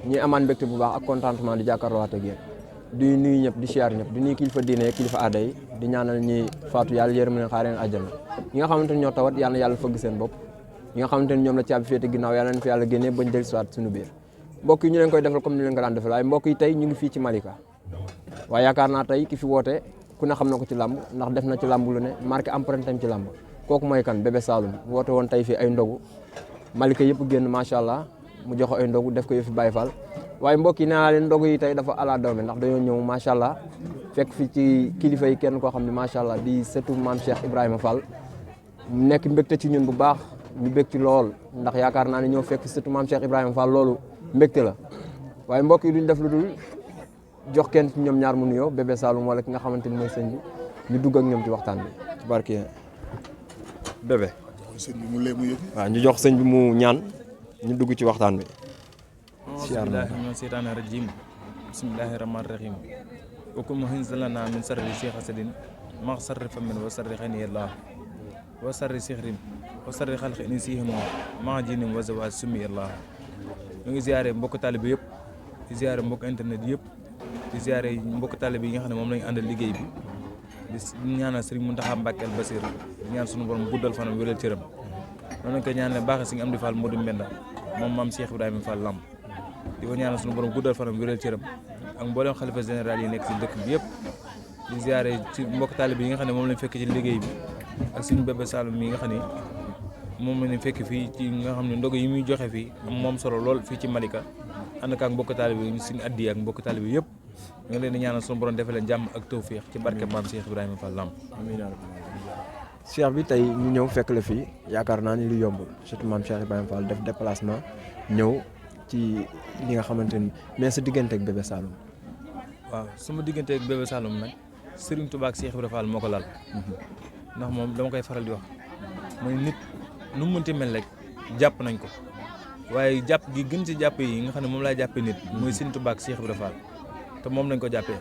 ñi amaan mbégte bu baax ak contentement di jàkkaarloowaat ak yéen di nuyu ñëpp di siyaar ñëpp di nuyu kilifa diine kilifa aada yi di ñaanal ñi faatu yàlla yërëm leen xaareen àjjana ñi nga xamante ni ñoo tawat yàlla na yàlla fëgg seen bopp ñi nga xamante ni ñoom la caabi féete ginnaaw yàlla na fi yàlla génnee bañ del siwaat suñu biir mbokk yi ñu leen koy defal comme ni leen ko daan defal waaye mbokk yi tey ñu ngi fii ci Malika waaye yaakaar naa tey ki fi woote ku ne xam na ko ci làmb ndax def na ci làmb lu ne marqué empreinte am ci làmb kooku mooy kan Bébé Saloum woote woon tey fii ay ndogu Malika yëpp génn macha allah mu joxe ay ndogu def ko yëfi Baye Fall waaye mbokk yi nee naa leen ndogu yi tey dafa ala doome ndax dañoo ñëw macha allah fekk fi ci kilifa yi kenn koo xam ne macha allah di sëtu maam Cheikh Ibrahima Fall nekk mbégte ci ñun bu baax ñu bég ci lool ndax yaakaar naa ne ñëw fekk sëtu maam Cheikh Ibrahima Fall loolu mbégte la waaye mbokk yi duñ def lu dul jox kenn ci ñoom ñaar mu nuyoo Bébé Saloum wala ki nga xamante ni mooy sëñ bi ñu dugg ak ñoom ci waxtaan bi ci barke Bébé. waaw ñu jox sëñ bi mu ñaan ñu dugg ci waxtaan bi. bismillahi mina seytaani rajim bismillahi rahmaani rahim wakum hinzalana min sarri cheikh asadin ma sarri famin wa sarri xani allah wa sarri sihrin wa sarri xalqi ini sihim ma jinim wa zawaj sumi allah ñu ngi ziare mbokk taalibe yëpp di ziare mbokk internet yëpp di ziare mbokk taalibe yi nga xam ne moom lañu àndal liggéey bi di ñaanal Serigne Mountakha Mbacké al Basir di ñaan suñu borom guddal fanam wéral cëram noonu lañ koy ñaanale baaxe si nga am di Fall Modou Mbenda moom maam Cheikh Ibrahima Fall Lamb di ko ñaanal suñu borom guddal fanam wéral cëram ak mboolem xalifa général yi nekk si dëkk bi yëpp di ziare ci mbokk taalibe yi nga xam ne moom lañ fekk ci liggéey bi ak suñu Bébé Saloum mi nga xam ne moom lañ fekk fii ci nga xam ne ndog yi muy joxe fii am moom solo lool fii ci Malika ànd ak mbokk taalibe yi suñu addi ak mbokk taalibe yëpp ñu ngi leen di ñaanal suñu borom defal leen jàmm ak tawfiix ci barke maam Cheikh Ibrahima Fall Lamb. Cheikh bi tey ñu ñëw fekk la fii yaakaar naa ni lu yombul surtout maam Cheikh Ibrahima Fall def déplacement ñëw ci li nga xamante ni mais sa diggante ak Bébé Saloum. waaw sama diggante ak Bébé Saloum nag Serigne Touba ak Cheikh Ibrahima Fall moo ko lal ndax moom dama koy faral di wax mooy nit nu mu mënti mel rek jàpp nañ ko waaye jàpp gi gën ci jàpp yi nga xam ne moom laay jàppee nit mooy Serigne Touba ak Cheikh Ibrahima Fall te moom lañ ko jàppee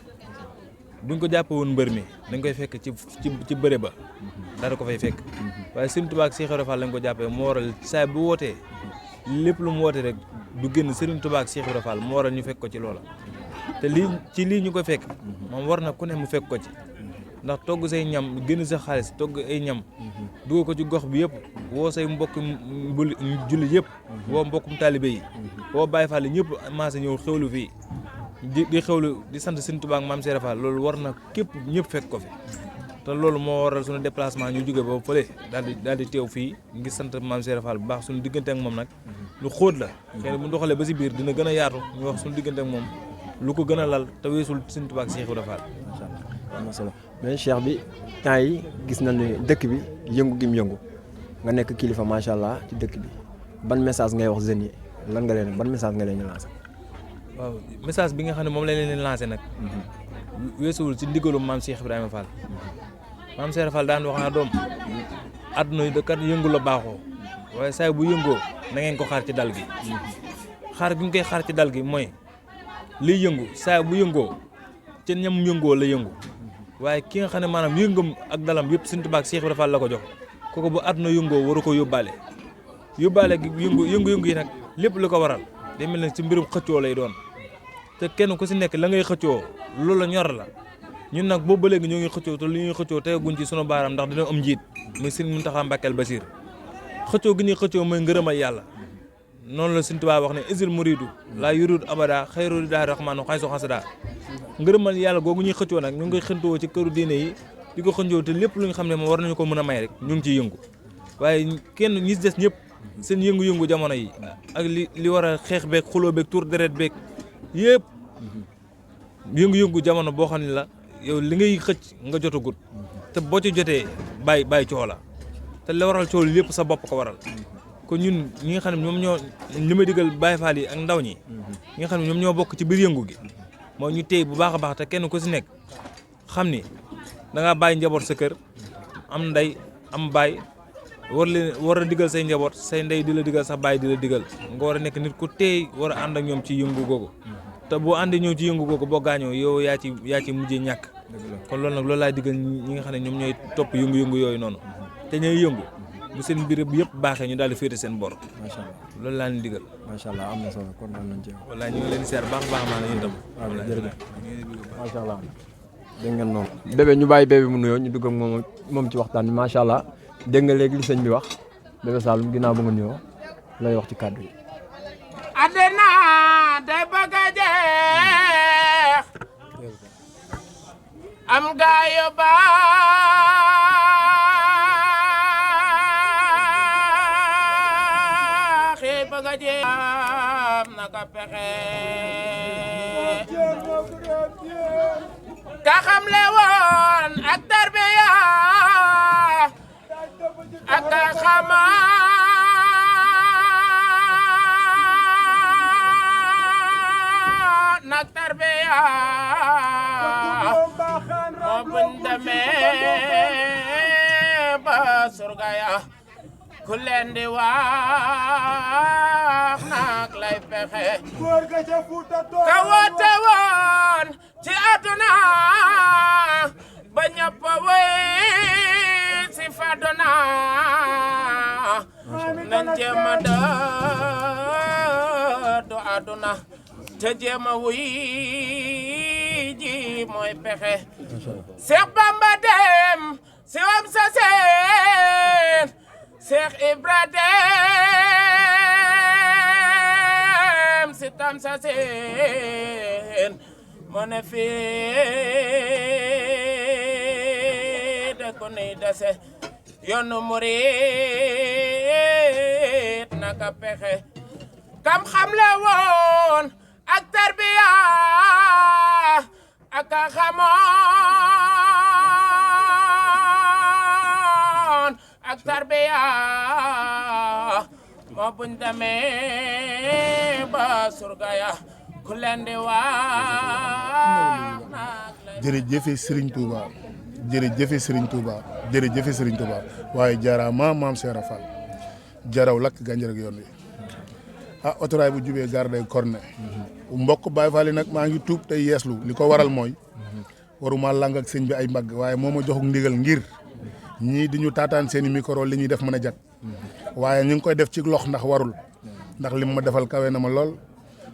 buñ ko jàppee woon mbër mi dañ koy fekk ci bëre ba dara ko fay fekk waaye Serigne Touba ak Cheikh Ibrahima Fall lañ ko jàppee moo waral saa bu wootee lépp lu mu woote rek du génn Serigne Touba ak Cheikh Ibrahima Fall moo waral ñu fekk ko ci loola te lii ñu ko fekk moom war na ku ne mu fekk ko ci ndax togg say ñam génn sa xaalis togg ay ñam dugal ko ci gox bi yëpp woo say mbokk jullit yëpp woo mbokkum taalibe yi woo Baye Fall ñëpp maasa ñëw xewlu fii di xewlu di sant Serigne Touba ak Mame Cheikh Fall loolu war na képp ñëpp fekk ko fi te loolu moo waral suñu déplacement ñu jóge ba fële daal di teew fii ngir sant Mame Cheikh Fall bu baax suñu diggante ak moom nag lu xóot la xëy na bu ñu doxalee ba si biir dina gën a yaatu ñu wax suñu diggante ak moom lu ko gën a lal te weesul Serigne Touba ak Cheikh Ibrahima Fall. macha allah am na solo mais Cheikh bi temps yi gis nañ ne dëkk bi yëngu gi mu yëngu nga nekk kilifa macha allah ci dëkk bi ban message ngay wax jeunes yi lan nga leen ban message nga leen di lancer. waaw message bi nga xam ne moom la leen lancé nag weesuwul ci ndigalu Mame Cheikh Ibrahima Fall Mame Cheikh Fall daan wax naa doom àdduna yi kat yëngu la baaxoo waaye saa bu yëngoo na ngeen ko xaar ci dal gi xaar gi ñu koy xaar ci dal gi mooy liy yëngu saa bu yëngoo ci ñam yëngoo la yëngu waaye ki nga xam ne maanaam yëngam ak dalam yëpp Serigne Touba ak Cheikh Ibrahima Fall la ko jox kooku bu àdduna yëngoo waru ko yóbbaale gi yëngu yi nag lépp lu ko waral day mel ne ci mbirum xëccoo lay doon te kenn ku si nekk la ngay xëccoo loolu la ñor la ñun nag boobu ba léegi ñoo ngi xëccoo te li ñuy xëccoo teguñ ci sunu baaraam ndax dina am njiit muy Serigne Mountakha Mbacké al Basir xëccoo gi ñuy xëccoo mooy ngërëmal yàlla noonu la Serigne Touba wax ne isil muridu laa yurid abada xayru daa rahmanu xay so xasada ngërëmal yàlla googu ñuy xëccoo nag ñu ngi xëntoo ci këru diine yi di ko xëccoo te lépp lu nga xam ne moom war nañu ko mën a may rek ñu ngi ciy yëngu waaye kenn ñi des ñëpp seen yëngu-yëngu jamono yi ak li war a xeex beeg xuloo beeg tur deret beeg yëpp yëngu-yëngu jamono boo xam ne la yow li ngay xëcc nga jotagut te boo ci jotee bàyyi coow la te li waral coow li lépp sa bopp ko waral kon ñun ñi nga xam ne ñoom ñoo li may digal Baye Fall yi ak ndaw ñi ñi nga xam ne ñoom ñoo bokk ci biir yëngu gi mooy ñu téy bu baax a baax te kenn ku si nekk xam ni da ngaa bàyyi njaboot sa kër am ndey am baay war a digal say njaboot say ndey di la digal sa baay di la digal nga war a nekk nit ku téy war a ànd ak ñoom ci yëngu googu te boo àndee ñëw ci yëngu googu boo gaañoo yow yaa ci mujjee ñàkk kon loolu laay digal ñi nga xam ne ñoom ñooy topp yëngu-yëngu yooyu noonu te ñooy yëngu bu seen mbir bi yëpp baaxee ñu daal di féete seen bor. macha allah loolu laa leen digal. macha allah am na solo kontaan nañ ci yow. wallaahi ñu ngi leen di seer baax maa la ñu dem. waaw jërëjëf macha allah. dégg ngeen noonu. bébé ñu bàyyi bébé mu nuyoo ñu dugg ak moom ci waxtaan bi macha allah dégg nga léegi li sëñ bi wax bébé Saloum ginnaaw ba nga nuyoo lay wax ci kàddu yi. àddina day bëgg a jeex am gaa yu baax yi bëgg a jeex am naka pexe ka xam le woon ak tarbiya ak ka xama nak tarbiya moo buñ demee ba surga ya ku leen di wax nak lay pexe ka woote woon ci àdduna ba ñëpp wéy si fàdduna nañ jéem a dëddu àdduna te jéem a wuy ji mooy pexe Seex Bamba dem si wam sa seen Seex Ibra dem si tam sa seen moo ne fii de ko nuy dese yoonu murit naka pexe kam xamle woon ak tarbiya ak a xamoon ak tarbiya moo buñ demee ba surga ya ku leen di wax jërëjëfe Serigne Touba jërëjëfe Serigne Touba jërëjëfe Serigne Touba waaye jaaraama maam Seera Fall jaraw lakk gànjar ak yoon wi autorail bu jubee garde corne mbokk Baye Fall yi nag maa ngi tuub tey yeeslu li ko waral mooy waruma lang ak sëñ bi ay mbagg waaye moo ma joxuk ndigal ngir ñii di ñu taataan seen i micro li ñuy def mën a jag waaye ñu ngi koy def ci lox ndax warul ndax lim ma defal kawe na ma lool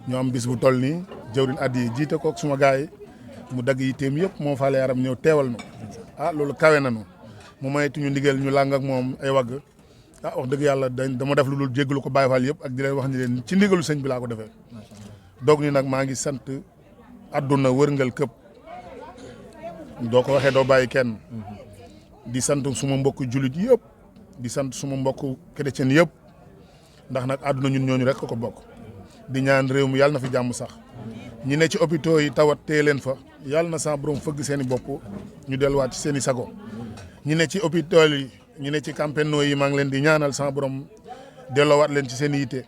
ñoo am bis bu toll nii jëwrin addi yi jiite kook suma gars yi mu dagg yitteem yëpp moo faale yaram ñëw teewal nu loolu kawe na nu mu maytuñu ndigal ñu lang ak moom ay wagg wax dëgg yàlla dama def lu dul jéggalu ko Baye Fall yëpp ak di leen wax ni leen ci ndigalu sëñ bi laa ko defee doog ni nag maa ngi sant àdduna wërngal këpp doo ko waxee doo bàyyi kenn di sant suma mbokk jullit yëpp di sant suma mbokk chrétien yëpp ndax nag àdduna ñun ñooñu rek ko bokk di ñaan réew mi yàlla na fi jàmm sax ñi ne ci hôpitaux yi tawat téye leen fa yàlla na sa borom fëgg seen i bopp ñu delluwaat ci seen i sago ñi ne ci hôpitaux yi ñu ne ci campeno yi maa ngi leen di ñaanal sama borom delloowaat leen ci seen yitte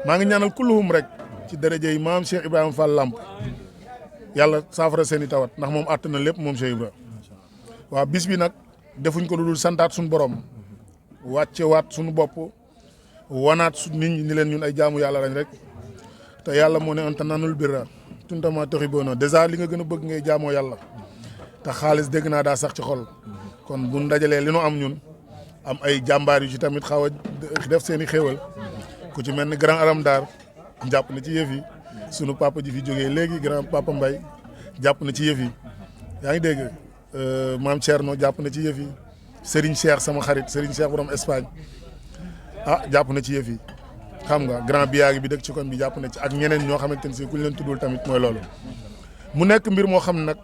maa ngi ñaanal kulluhum rek ci daraja yi maam Cheikh Ibrahima Fall Lamp yàlla saafara seen i tawat ndax moom àtt na lépp moom Cheikh Ibrahima waaw bis bi nag defuñ ko lu dul santaat suñu borom wàcce waat suñu bopp wanaat su nit ñi ni leen ñun ay jaamu yàlla lañ rek te yàlla moo ne anta nanul birra tuntama toxi boona dèjà li nga gën a bëgg ngay jaamoo yàlla te xaalis dégg naa daa sax ci xol kon bu ñu dajalee li nu am ñun am ay jàmbaar yu ci tamit xaw a def seen i xéewal ku ci mel ni grand aram daar jàpp na ci yëf yi sunu papa ji fi jógee léegi grand papa Mbaye jàpp na ci yëf yi yaa ngi dégg maam Thierno jàpp na ci yëf yi Serigne Cheikh sama xarit Serigne Cheikh borom Espagne jàpp na ci yëf yi xam nga grand biyaagi bi dëkk ci kon bi jàpp na ci ak ñeneen ñoo xamante ne si ku ñu leen tuddul tamit mooy loolu mu nekk mbir moo xam ne nag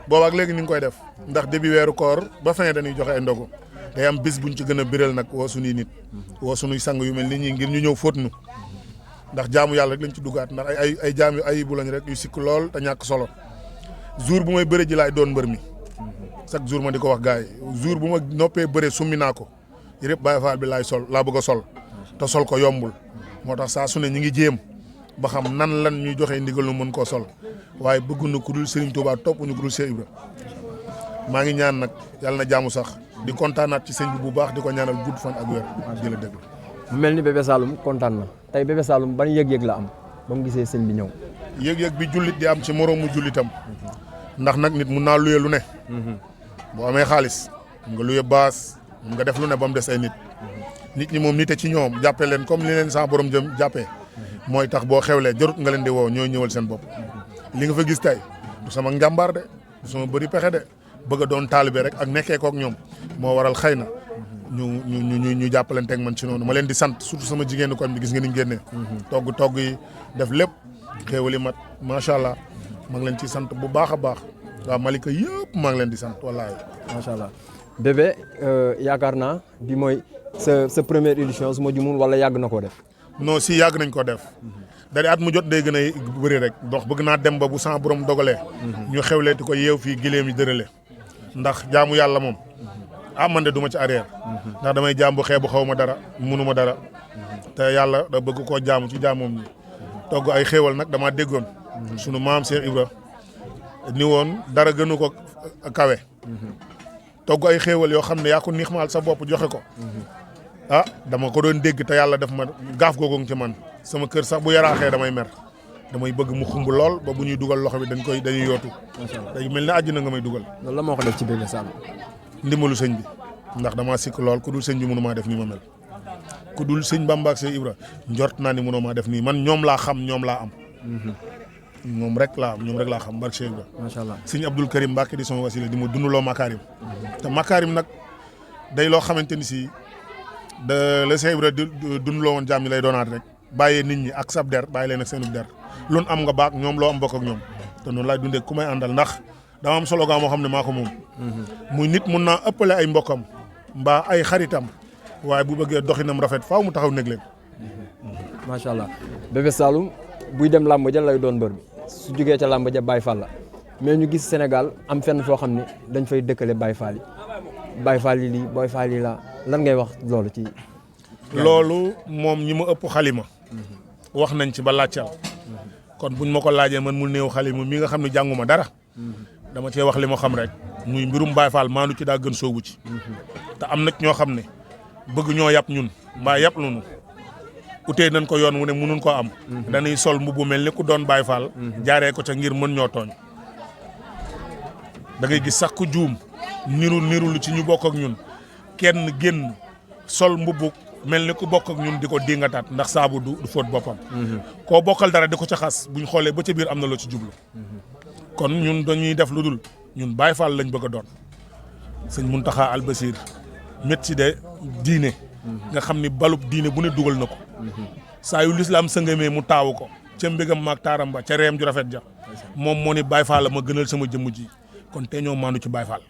boobaak léegi ni ngi koy def ndax début weeru koor ba fin dañuy joxe ay ndogu day am bis buñ ci gën a biral nag woo suñuy nit woo suñuy sang yu mel ni ñi ngir ñu ñëw fóot nu ndax jaamu yàlla rek lañ ci duggaat ndax ay jaam yu ayibu lañ rek yu sikk lool te ñàkk solo jour bu may bëre ji laay doon mbër mi chaque jour ma di ko wax gars yi jour bu ma noppee bëre summi naa ko yëpp Baye Fall bi laa bëgg a sol te sol ko yombul moo tax saa su ne ñu ngi jéem ba xam nan lan ñuy joxe ndigal nu mën koo sol waaye bëggu na ku dul Serigne Touba topp ñu ku dul Cheikh Ibra maa ngi ñaan nag yàlla na jaamu sax di kontaanaat ci sëñ bi bu baax di ko ñaanal gudd fan ak wér di la déglu. mu mel ni Bébé Saloum kontaan na tey Bébé Saloum ban yëg-yëg la am ba mu gisee sëñ bi ñëw. yëg-yëg bi jullit di am ci moroomu jullitam ndax nag nit mun naa luye lu ne. boo amee xaalis nga luye baas nga def lu ne ba mu des ay nit nit ñi moom nite ci ñoom jàppee leen comme li leen sa borom jëm jàppee mooy tax boo xewlee jarut nga leen di woo ñooy ñëwal seen bopp li nga fa gis tey du sama njàmbaar de du sama bëri pexe de bëgg a doon taalibe rek ak nekkee kook ñoom moo waral xëy na ñu jàppalanteeg man ci noonu ma leen di sant surtout sama jigéenu koñ bi gis nga ni ñu génnee togg yi def lépp xéewali mat macha allah maa ngi leen ci sant bu baax a baax waaw Malika yëpp maa ngi leen di sant wallaahi macha allah bébé yaakaar naa bi mooy sa première édition su ma jumul wala yàgg na koo def non si yàgg nañ ko def dari at mu jot day gën a bëri rek dox bëgg naa dem ba bu sama borom dogalee ñu xewleeti ko yeew fii giléem yi dërale ndax jaamu yàlla moom man de du ma ci arrière ndax damay jaam bu xeebu xaw ma dara munuma dara te yàlla da bëgg koo jaamu ci jaamoom ñi togg ay xéewal nag dama déggoon sunu maam Cheikh Ibra ni woon dara gënu ko kawe togg ay xéewal yoo xam ne yaa ko niixmaal sa bopp joxe ko dama ko doon dégg te yàlla def ma gaaf googu ci man sama kër sax bu yaraaxee damay mer damay bëgg mu xumb lool ba bu ñuy dugal loxo bi dañuy yootu day mel ne àjjana nga may dugal loolu la moo ko def ci Bébé Saloum ndimbalu sëñ bi ndax damaa sikk lool ku dul sëñ bi mënu maa def nii ma mel ku dul sëñ Bamba ak Cheikh Ibra njort naa ni mënoo maa def nii man ñoom laa xam ñoom laa am ñoom rek laa xam barke Cheikh Ibra macha allah sëñ Abdul Karim Mbacke di sama wasila di ma dundaloo makaarim te makaarim nag day loo xamante ni si la Cheikh Ibra dundaloo woon jaam ñi lay doonaat rek bàyyee nit ñi ak sab der bàyyi leen ak seenub der loolu am nga baak ñoom loo am bokk ak ñoom te noonu laay dundee ku may àndal ndax dama am slogan moo xam ne maa ko moom muy nit mun naa ëppale ay mbokkam mbaa ay xaritam waaye bu bëggee doxinam rafet faaw mu taxaw nekk leen macha allah Bébé Saloum buy dem làmb ja lay doon mbër bi su jógee ca làmb ja Baye Fall la mais ñu gis Sénégal am fenn foo xam ne dañ fay dëkkale Baye Fall yi lii Baye Fall yi la lan ngay wax loolu ci loolu moom ñi ma ëpp xalima wax nañ ci ba laajcal kon buñ ma ko laajee man mu néew xalima mi nga xam ne jànguma dara dama cee wax li ma xam rek muy mbirum Baye Fall maandu ci daa gën soobu ci te am na ñoo xam ne bëgg ñoo yàpp ñun mbaa yàpp lunu utee nañ ko yoon wu ne mënuñ koo am dañuy sol mbubu mel ni ku doon Baye Fall jaaree ko ca ngir mën ñoo tooñ da ngay gis sax ku juum niru lu ci ñu bokk ak ñun kenn génn sol mbubu mel ni ku bokk ak ñun di ko dingataat ndax saabu du fóot boppam koo bokkal dara di ko ca xas buñ xoolee ba ca biir am na loo ci jublu kon ñun dañuy def lu dul ñun Baye Fall lañ bëgg a doon sëñ Muntaxa Albasir métti de diine nga xam ni balub diine bu ne dugal na ko saa yu lislaam sëngamee mu taawu ko ca mbégam maag taaram ba ca reem ju rafet ja moom moo ni Baye Fall la ma gënal sama jëmm ji kon te ñoo maandu ci Baye Fall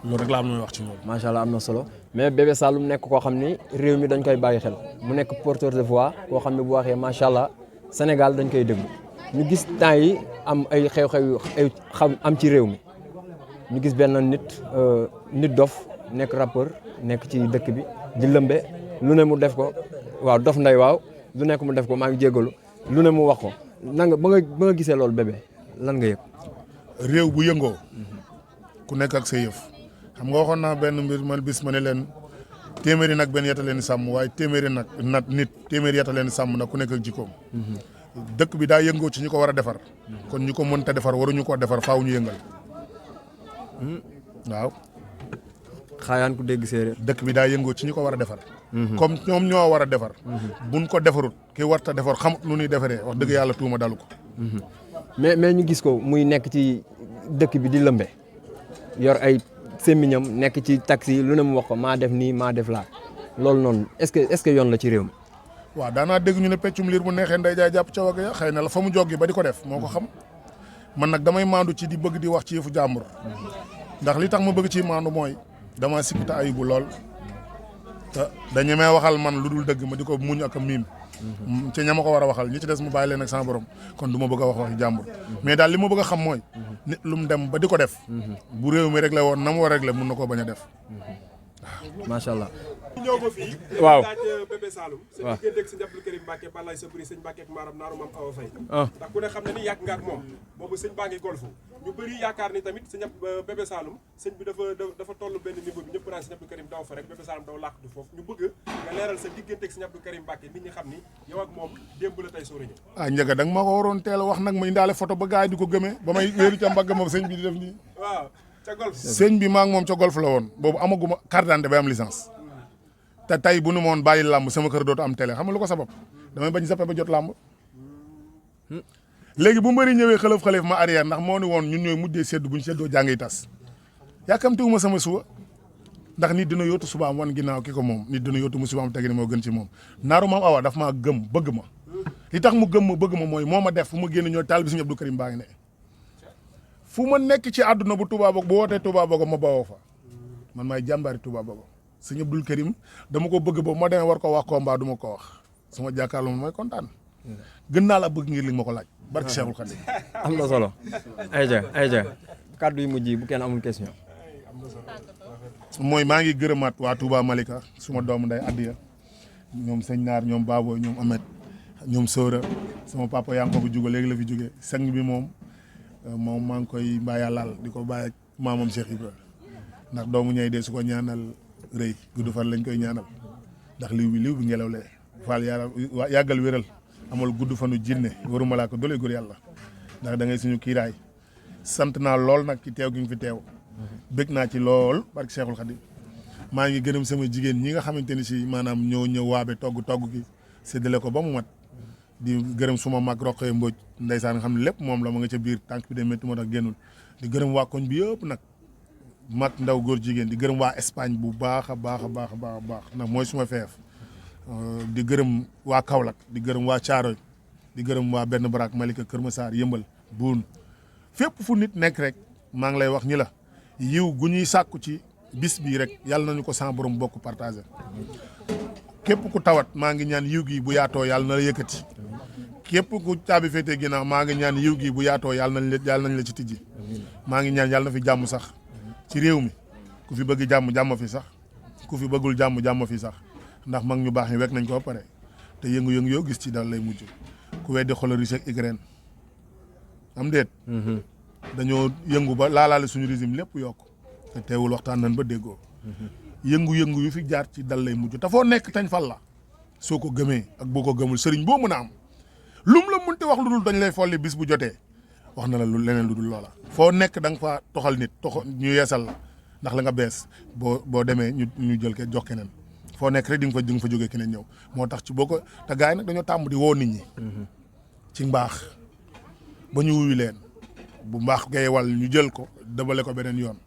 loolu rek laa am na wax ci ñoom macha allah am na solo mais Bébé Saloum nekk koo xam ni réew mi dañ koy bàyyi xel mu nekk porteur de voix koo xam ne bu waxee macha allah Sénégal dañ koy déglu ñu gis temps yi am ay xew-xew ay xam am ci réew mi ñu gis benn nit dof nekk rappeur nekk ci dëkk bi di lëmbe lu ne mu def ko waaw dof nday waaw lu nekk mu def ko maa ngi jégalu lu ne mu wax ko nanga ba nga gisee loolu Bébé lan nga yëg. réew bu yëngoo ku nekk ak sa yëf xam nga waxoon naa benn mbir man bis ma ne leen téeméeri nag benn yeta leen sàmm waaye téeméeri yeta leen sàmm nag ku nekk ak jikkoom dëkk bi daa yëngoo ci ñu ko war a defar kon ñu ko mënta defar waruñu koo defar faaw ñu yëngal waaw xaayaan ku dégg séeréer dëkk bi daa yëngoo ci ñu ko war a defar comme ñoom ñoo war a defar buñ ko defarut ki warta defar xamut nu ñuy defaree wax dëgg yàlla tuuma dalu ko mais ñu gis ko muy nekk ci dëkk bi di lëmbe yor ay sémmiñam nekk ci taxi lu ne mu wax ko maa def nii maa def laa loolu noonu est-ce que yoon la ci réew mi waaw daanaa dégg ñu ne peccum liir bu neexee nday jaay jàpp ca wagg ya xëy na la fa mu joggi ba di ko def moo ko xam man nag damay maandu ci di bëgg di wax ci yëfu jàmbur ndax li tax ma bëgg ci maandu mooy dama sikkita ayibu lool te dañu may waxal man lu dul dëgg ma di ko muñ ak a miim ci ña ma ko war a waxal ñi ci des mu bàyyi leen ak sama borom kon du ma bëgg a wax waxi jàmbur mais daal li ma bëgg a xam mooy nit lu mu dem ba di ko def bu réew mi réglé woon na mu war a réglé mun na koo bañ a def waaw macha allah. ñëw ba fii waaw laaj Bébé Saloum sa diggante ak sëñ Abdou Karim Mbacke balay sa bëri sëñ Mbacke ak maaram naaru maam Awa Faye ndax ku ne xam ne ni yàgg nga ak moom boobu sëñ baa ngi golfu ñu bëri yaakaar ni tamit sëñ Bébé Saloum sëñ bi dafa toll benn niveau bi ñëpp naan sëñ Abdou Karim daw fa rek Bébé Saloum daw làq du foofu ñu bëgg nga leeral sa diggante ak sëñ Abdou Karim Mbacke nit ñi xam ni yow ak moom démb la tey sóora ñëw njëga da nga ma ko waroon teel a wax nag ma indaale photo ba gars yi di ko gëmee ba may wéeru ca mbagg moom sëñ bi di def nii waaw ca golf sëñ bi maa ngi moom ca golf la woon boobu amaguma carte d'identité bay am licence te tey bu nu moon bàyyi làmb sama kër dootu am télé xam nga lu ko sabab damay bañ zappe ba jot làmb léegi bu mbëri ñëwee xalaf ma arrière ndax moo ni woon ñun ñooy mujjee seddu bu ñu seddoo jàngi tas yàkkamtiwuma sama suba ndax nit dina yóotu subaam wan ginnaaw ki ko moom nit dina yóotu mu subaam tegi ne moo gën ci moom naaru maam awa daf maa gëm bëgg ma li tax mu gëm ma bëgg ma mooy moo ma def fu ma génn ñoo taal bi Sëñ Abdou Karim baa ngi ne fu ma nekk ci àdduna bu Touba Bogo bu wootee Touba Bogo ma bawoo fa man maay jàmbaari Touba Bogo Sëñ Abdou Karim dama ko bëgg boobu ma demee war ko wax combat du ma ko wax sama jàkkaarloo mooy kontaan gën naa la bëgg ngir li ma ko laaj barke Cheikhul Khadim am na solo ayja kàddu yu mujj yi bu kenn amul question mooy maa ngi gërëmaat waa Touba Malika suma doomu nday addiya ñoom sëñ Naar ñoom Baboy ñoom Ahmed ñoom Sora sama papa yaa ngi ko bu jóge léegi la fi jóge sang bi moom maa ngi koy mbaa yàllaal di ko bàyyi ak maamam Cheikh Ibrahima ndax doomu ñay dee su ko ñaanal rëy gudd fan lañ koy ñaanal ndax liw bi ngelaw lee faal yàggal wéral amal gudd fanu jinne waru malaaka doole góor yàlla ndax da ngay suñu kiiraay sant naa lool nag ci teew gi nga fi teew bëgg naa ci lool barke Cheikhul Khadim maa ngi gërëm sama jigéen ñi nga xamante ni si maanaam ñëw waabe togg gi séddale ko ba mu mat di gërëm suma mag Roqee Mbodj ndeysaan nga xam ne lépp moom la ma nga ca biir tànk bi de métti moo tax génnul di gërëm waa koñ bi yëpp nag mag ndaw góor jigéen di gërëm waa Espagne bu baax a baax ndax mooy suma feef di gërëm waa Kaolack di gërëm waa Thiaroye di gërëm waa Benn Baraak Malika Kër Massar Yëmbal Buun fépp fu nit nekk rek maa ngi lay wax ñi la yiw gu ñuy sàkku ci bis bii rek yàlla nañu ko sans borom bokk partagé képp ku tawat maa ngi ñaan yiw gi bu yaatoo yàlla na la yëkkati képp ku caabi féetee ginnaaw maa ngi ñaan yiw gi bu yaatoo yàlla nañ la ci tijji maa ngi ñaan yàlla na fi jàmm sax ci réew mi ku fi bëgg jàmm fi sax ku fi bëggul jàmm fi sax ndax mag ñu baax ñi wekk nañ ko ba pare te yëngu-yëngu yoo gis ci dal lay mujj ku weddi xoolal Russie ak Ukraine am déet dañoo yëngu ba laalaale suñu régime lépp yokk te teewul waxtaan nañ ba déggoo yëngu-yëngu yu fi jaar ci dal lay mujj te foo nekk tañ fal la soo ko gëmee ak boo ko gëmul sëriñ boo mën a am lum la mënti wax lu dul dañ lay folli bis bu jotee wax na la lu leneen lu dul loola foo nekk da nga fa toxal nit ñu yeesal la ndax la nga bees boo demee ñu jël ke jox keneen foo nekk rek di nga fa jógee keneen ñëw moo tax ci boo ko te gars yi nag dañoo tàmm di woo nit ñi ci mbaax ba ñu wuyu leen bu mbaax gay wal ñu jël ko dëbale ko beneen yoon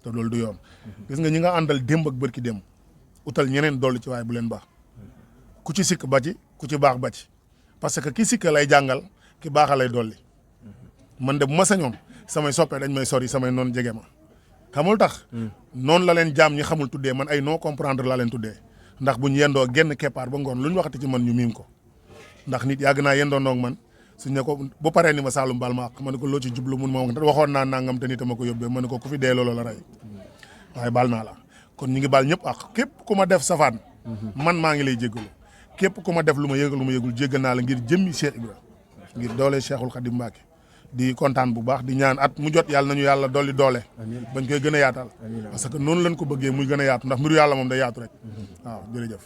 te loolu du yoon gis nga ñi nga àndal démb ak bërki démb utal ñeneen dolli ci waaye bu leen baax ku ci sikk ba ci ku ci baax ba ci parce que ki sikk lay jàngal ki baaxa lay dolli man de bu ma sañoon samay soppee dañ may sori samay noon jege ma xamul tax noonu la leen jaam ñi xamul tuddee man ay non comprendre laa leen tuddee ndax buñ yendoo genn keppaar ba ngoon lu ñu waxati ci man ñu miim ko ndax nit yàgg naa yendoo noog man suñ ne ko bu paree ni ma Saalum baal ma ma ne ko loo ci jublu mun ma waxoon naa nangam te nit ma ko yóbbee ma ne ko ku fi dee loolu la rey waaye baal naa la kon ñu ngi baal ñëpp ak képp ku ma def safaan man maa ngi lay jéggalu képp ku ma def lu ma yëgul jéggal naa la ngir jëmmi Cheikh Ibra ngir doole Cheikhul Khadim Mbacké di kontaan bu baax di ñaan at mu jot yàlla nañu yàlla dolli doole bañ koy gën a yaatal parce que noonu lañ ko bëggee muy gën a yaatu ndax mbiru yàlla moom day yaatu rek waaw jërëjëf